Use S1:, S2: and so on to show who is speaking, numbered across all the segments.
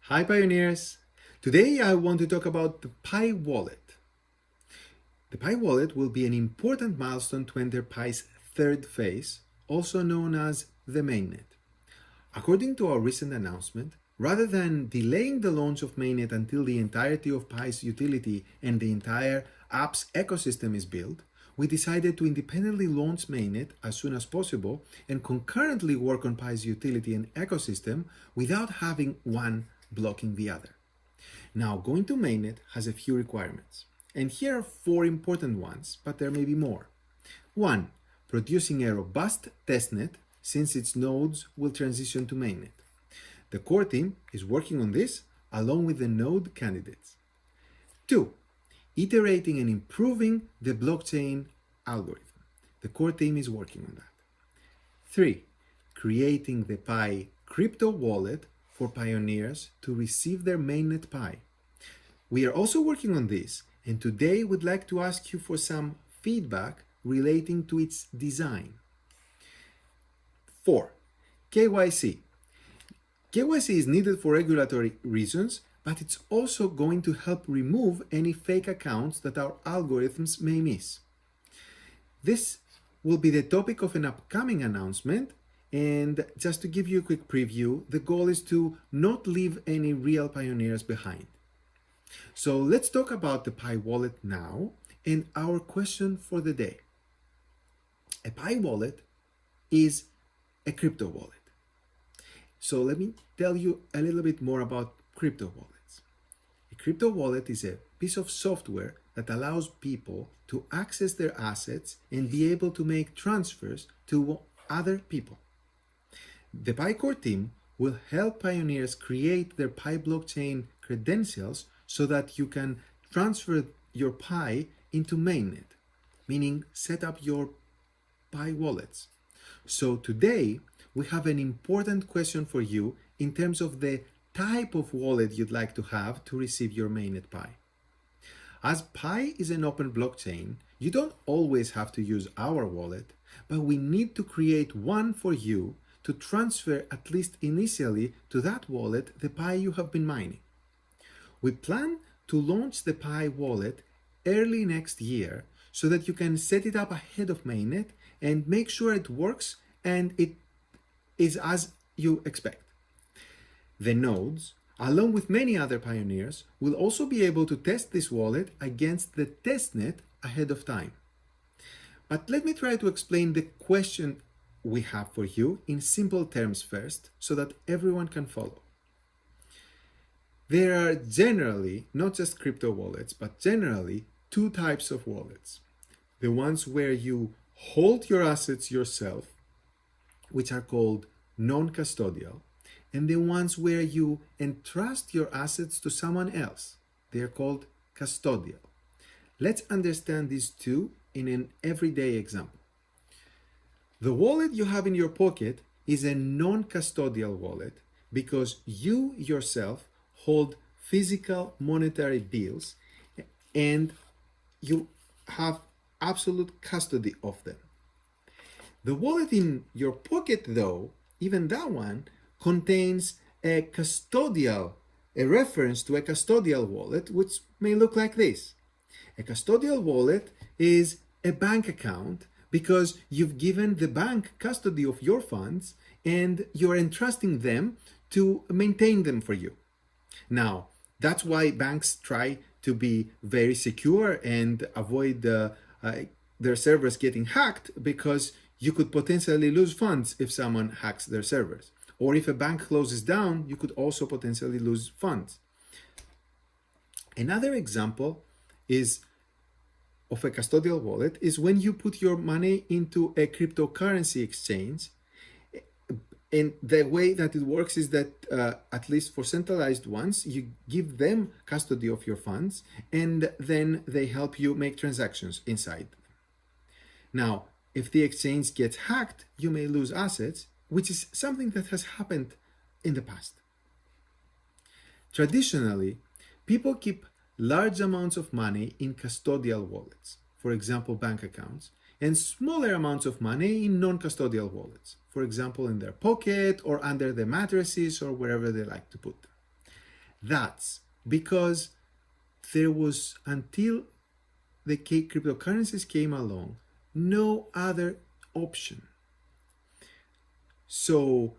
S1: Hi Pioneers! Today I want to talk about the Pi Wallet. The Pi Wallet will be an important milestone to enter Pi's third phase, also known as the mainnet. According to our recent announcement, rather than delaying the launch of mainnet until the entirety of Pi's utility and the entire app's ecosystem is built, we decided to independently launch mainnet as soon as possible and concurrently work on Pi's utility and ecosystem without having one blocking the other. Now, going to mainnet has a few requirements, and here are four important ones, but there may be more. 1. Producing a robust testnet since its nodes will transition to mainnet. The core team is working on this along with the node candidates. 2. Iterating and improving the blockchain algorithm. The core team is working on that. 3. Creating the Pi crypto wallet for pioneers to receive their mainnet Pi. We are also working on this, and today we'd like to ask you for some feedback relating to its design. 4. KYC. KYC is needed for regulatory reasons, but it's also going to help remove any fake accounts that our algorithms may miss. This will be the topic of an upcoming announcement, and just to give you a quick preview, the goal is to not leave any real pioneers behind. So let's talk about the Pi wallet now and our question for the day. A Pi wallet is a crypto wallet. So let me tell you a little bit more about crypto wallets. A crypto wallet is a piece of software that allows people to access their assets and be able to make transfers to other people. The Pi core team will help pioneers create their Pi blockchain credentials so that you can transfer your Pi into mainnet, meaning set up your Pi wallets. So today we have an important question for you in terms of the type of wallet you'd like to have to receive your mainnet Pi. As Pi is an open blockchain, you don't always have to use our wallet, but we need to create one for you to transfer, at least initially, to that wallet the Pi you have been mining. We plan to launch the Pi wallet early next year so that you can set it up ahead of mainnet and make sure it works and it is as you expect. The nodes, along with many other pioneers, will also be able to test this wallet against the testnet ahead of time. But let me try to explain the question we have for you in simple terms first so that everyone can follow. There are generally, not just crypto wallets, but generally two types of wallets. The ones where you hold your assets yourself, which are called non-custodial, and the ones where you entrust your assets to someone else. They are called custodial. Let's understand these two in an everyday example. The wallet you have in your pocket is a non-custodial wallet because you yourself hold physical monetary bills and you have absolute custody of them. The wallet in your pocket, though, even that one, contains a reference to a custodial wallet, which may look like this. A custodial wallet is a bank account because you've given the bank custody of your funds and you're entrusting them to maintain them for you. Now, that's why banks try to be very secure and avoid their servers getting hacked, because you could potentially lose funds if someone hacks their servers. Or if a bank closes down, you could also potentially lose funds. Another example of a custodial wallet is when you put your money into a cryptocurrency exchange. And the way that it works is that, at least for centralized ones, you give them custody of your funds and then they help you make transactions inside. Now, if the exchange gets hacked, you may lose assets, which is something that has happened in the past. Traditionally, people keep large amounts of money in custodial wallets, for example, bank accounts, and smaller amounts of money in non-custodial wallets, for example, in their pocket or under their mattresses or wherever they like to put them. That's because there was, until the cryptocurrencies came along, no other option. So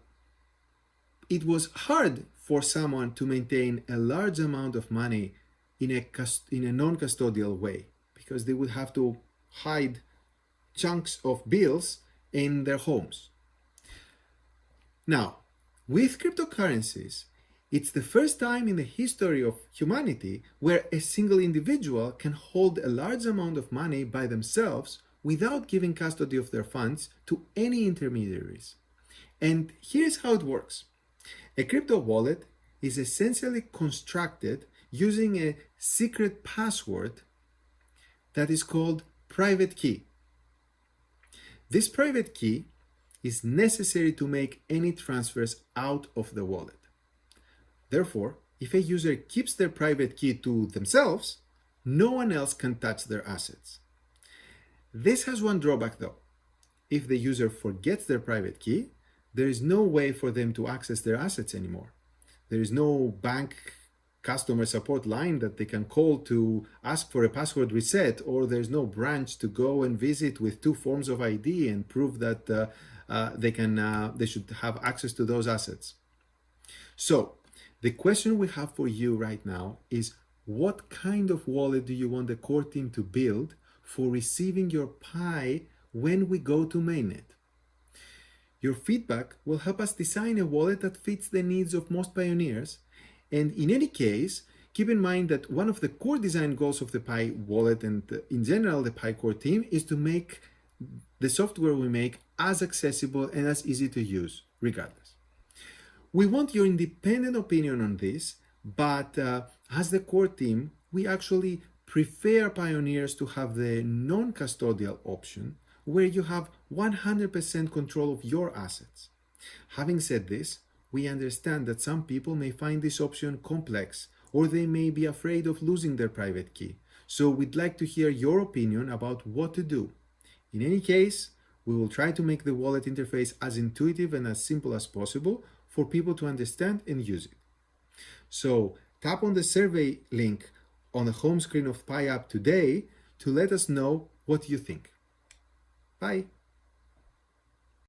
S1: it was hard for someone to maintain a large amount of money in a non-custodial way, because they would have to hide chunks of bills in their homes. Now, with cryptocurrencies, it's the first time in the history of humanity where a single individual can hold a large amount of money by themselves without giving custody of their funds to any intermediaries. And here's how it works. A crypto wallet is essentially constructed using a secret password that is called private key. This private key is necessary to make any transfers out of the wallet. Therefore, if a user keeps their private key to themselves, no one else can touch their assets. This has one drawback though. If the user forgets their private key, there is no way for them to access their assets anymore. There is no bank customer support line that they can call to ask for a password reset, or there's no branch to go and visit with 2 forms of ID and prove that they should have access to those assets. So the question we have for you right now is, what kind of wallet do you want the core team to build for receiving your Pi when we go to mainnet? Your feedback will help us design a wallet that fits the needs of most pioneers. And in any case, keep in mind that one of the core design goals of the Pi wallet and in general the Pi core team is to make the software we make as accessible and as easy to use, regardless. We want your independent opinion on this, but as the core team, we actually prefer pioneers to have the non-custodial option, where you have 100% control of your assets. Having said this, we understand that some people may find this option complex, or they may be afraid of losing their private key. So we'd like to hear your opinion about what to do. In any case, we will try to make the wallet interface as intuitive and as simple as possible for people to understand and use it. So tap on the survey link on the home screen of Pi app today to let us know what you think. Bye.